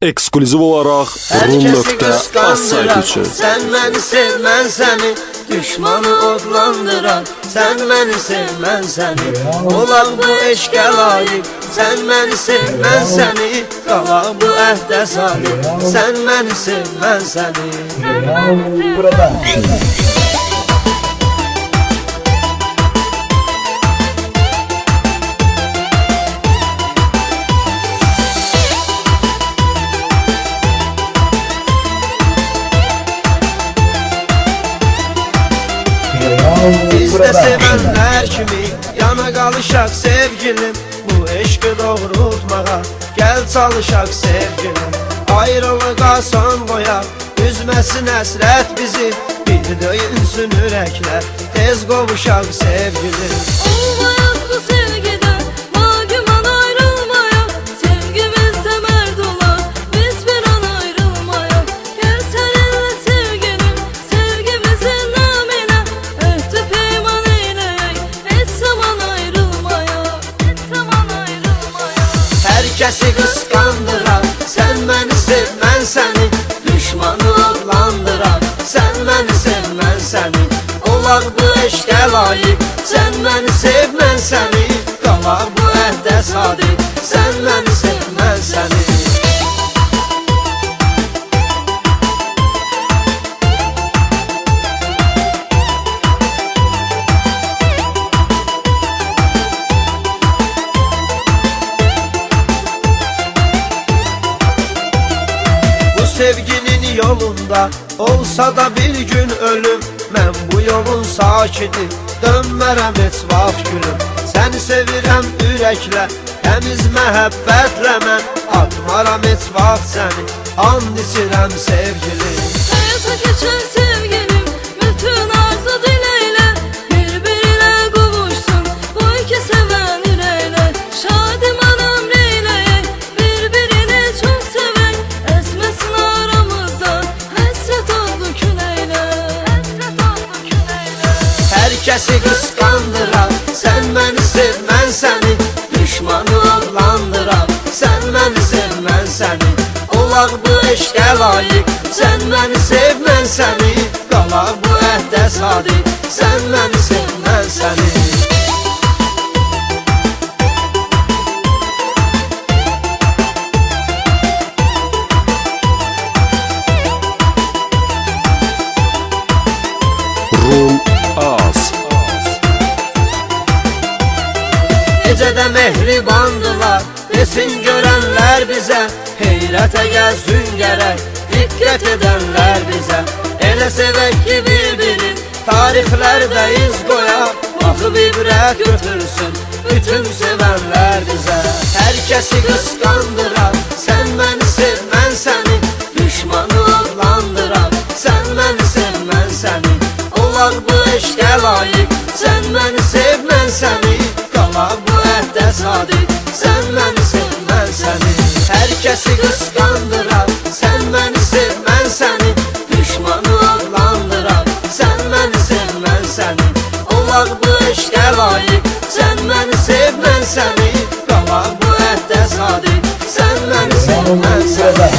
Ekskluziv olarak Rum.az saytı üçün. Sen beni sev, ben seni. Düşmanı odlandıran. Sen beni sev, ben seni. Olan bu eşke layık. Sen beni sev, ben seni. Kalan bu ehde sadık. Sen beni sev, ben seni. Burada. Biz de sevenler kimi yana kalışak sevgilim. Bu eşki doğrultmağa gel çalışak sevgilim. Ayrılık asan koyar, üzmesin hasret bizi. Bir döyünsün yürekler, tez kovuşak sevgilim. Olmayan bu sevgiden mahkuman ayrılmaya. Sevgimiz temel dolar, biz bir an ayrılmaya. Gel seninle sevgilim, sevgimizin namine. Ehdi peyman eyleyek, hiç zaman ayrılmaya. Hiç zaman ayrılmaya. Herkesi kıskandıran, sen beni sev, ben seni. Düşmanı adlandıran, sen beni sev, ben seni. Olaq bu eşke layık, sen beni sev, ben seni. Qalaq bu ehdə sadık, sen beni sev, ben seni. Sevginin yolunda olsa da bir gün ölüm. Ben bu yolun sakini, dönmərəm heç vaxt gülüm. Səni sevirəm ürəklə, təmiz məhəbbətlə. Mən atmaram heç vaxt səni, and içirəm sevgilim. Hayata geçen sevgilim, bütün arzu dileyle. Birbirine kavuşsun bu iki seven yüreğler. Şadim ömreyle, birbirini çok seven. Esmesin aramızda, hasret oldu küleyle. Hasret oldu küleyle. Herkesi kıskandıran, sen beni sev, ben seni. Düşmanı adlandıran, sen beni sev, ben seni. Olaq bu eşke layık, sen beni sev, ben seni. Qalaq bu ehdə sadık, sen beni sev, ben seni. Rum.az Necə də mehribandılar, desin görənlər bizə. Heyrətə gəlsin gərək, diqqət edənlər bizə. Elə sevək ki bir-biri, tarixlərdə iz qoyar. Baxıb ibrət götürsün, bütün sevənlər bizə. Hər kəsi qısqandırar, sən məni sev, mən səni. Düşmanı adlandırar, sən məni sev, mən səni. Olaq bu eşkə layık, sən məni sev, mən səni. Qalaq bu ehdə sadık, sən məni sev, mən səni. Hər kəsi qısqandırar, sən məni sev, mən səni. Düşmanı adlandırar, sən məni sev, mən səni. Olaq bu eşkə layık, sən məni sev, mən səni. Qalaq bu ehdə sadık, sən məni sev, mən səni.